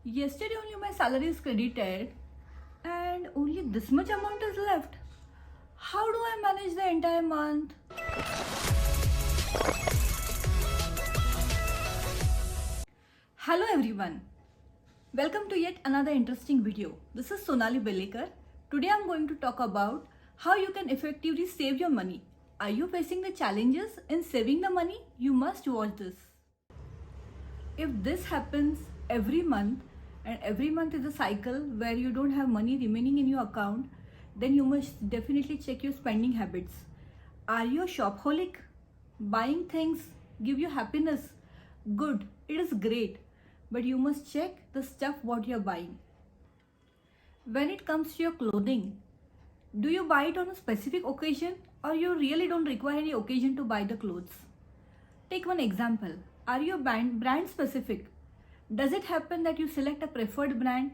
Yesterday only my salary is credited and only this much amount is left. How do I manage the entire month? Hello everyone. Welcome to yet another interesting video. This is Sonali Belekar. Today I am going to talk about how you can effectively save your money. Are you facing the challenges in saving the money? You must watch this. If this happens every month and every month is a cycle where you don't have money remaining in your account, then you must definitely check your spending habits. Are you a shopaholic? Buying things give you happiness. Good, it is great, but you must check the stuff what you are buying. When it comes to your clothing, do you buy it on a specific occasion or you really don't require any occasion to buy the clothes? Take one example. Are you brand specific? Does it happen that you select a preferred brand?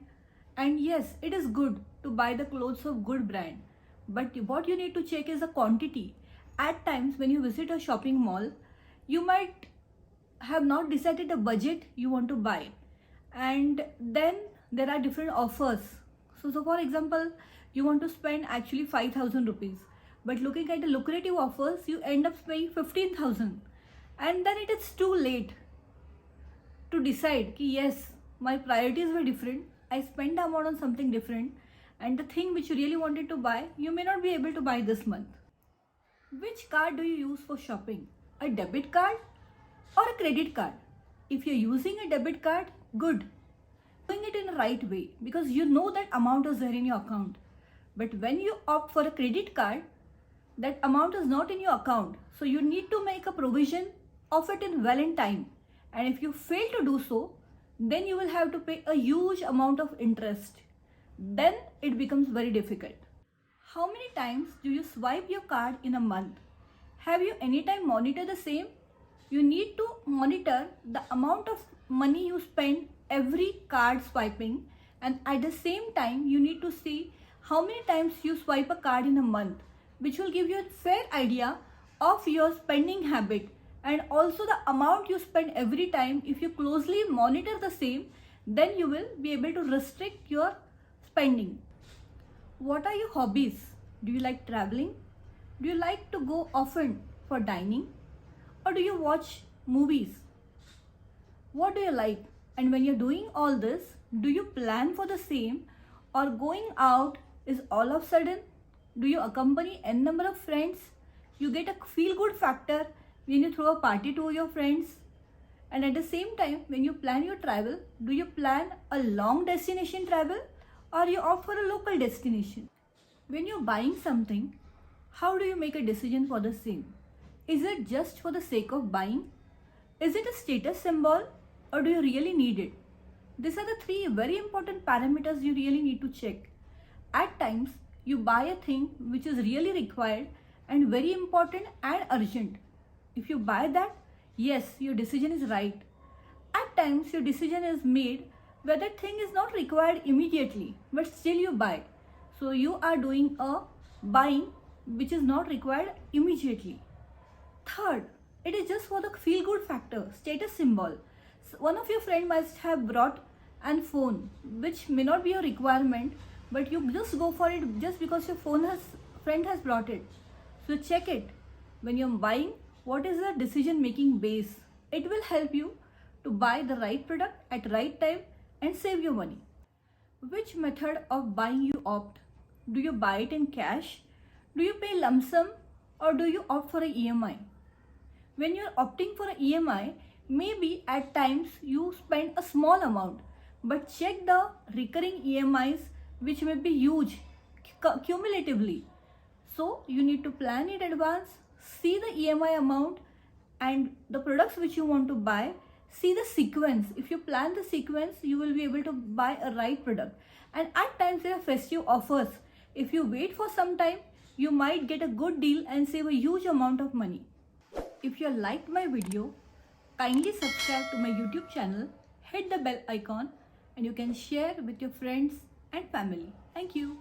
And yes, it is good to buy the clothes of good brand. But what you need to check is the quantity. At times when you visit a shopping mall, you might have not decided a budget you want to buy. And then there are different offers. So for example, you want to spend actually 5,000 rupees. But looking at the lucrative offers, you end up paying 15,000. And then it is too late to decide कि yes, my priorities were different. I spent the amount on something different, and the thing which you really wanted to buy, you may not be able to buy this month. Which card do you use for shopping? A debit card or a credit card? If you're using a debit card, good. Doing it in the right way because you know that amount is there in your account. But when you opt for a credit card, that amount is not in your account. So you need to make a provision of it in well in time. And if you fail to do so, then you will have to pay a huge amount of interest. Then it becomes very difficult. How many times do you swipe your card in a month? Have you anytime monitored the same? You need to monitor the amount of money you spend every card swiping, and at the same time you need to see how many times you swipe a card in a month, which will give you a fair idea of your spending habit and also the amount you spend every time. If you closely monitor the same, then you will be able to restrict your spending. What are your hobbies? Do you like traveling? Do you like to go often for dining? Or do you watch movies? What do you like? And when you're doing all this, do you plan for the same, or going out is all of a sudden? Do you accompany n number of friends? You get a feel good factor when you throw a party to your friends. And at the same time, when you plan your travel, do you plan a long destination travel or you opt for a local destination? When you're buying something, how do you make a decision for the same? Is it just for the sake of buying? Is it a status symbol or do you really need it? These are the three very important parameters you really need to check. At times, you buy a thing which is really required and very important and urgent. If you buy that, yes, your decision is right. At times, your decision is made where that thing is not required immediately, but still you buy. So you are doing a buying which is not required immediately. Third, it is just for the feel good factor, status symbol. So one of your friend must have brought an phone which may not be a requirement, but you just go for it just because your friend has brought it. So check it. When you're buying, what is the decision making base? It will help you to buy the right product at right time and save your money. Which method of buying you opt? Do you buy it in cash? Do you pay lump sum or do you opt for an EMI? When you're opting for an EMI, maybe at times you spend a small amount, but check the recurring EMIs which may be huge cumulatively. So you need to plan in advance, see the EMI amount and the products which you want to buy, see the sequence. If you plan the sequence, you will be able to buy a right product. And at times there are festive offers. If you wait for some time, you might get a good deal and save a huge amount of money. If you liked my video, kindly subscribe to my YouTube channel, hit the bell icon, and you can share with your friends and family. Thank you.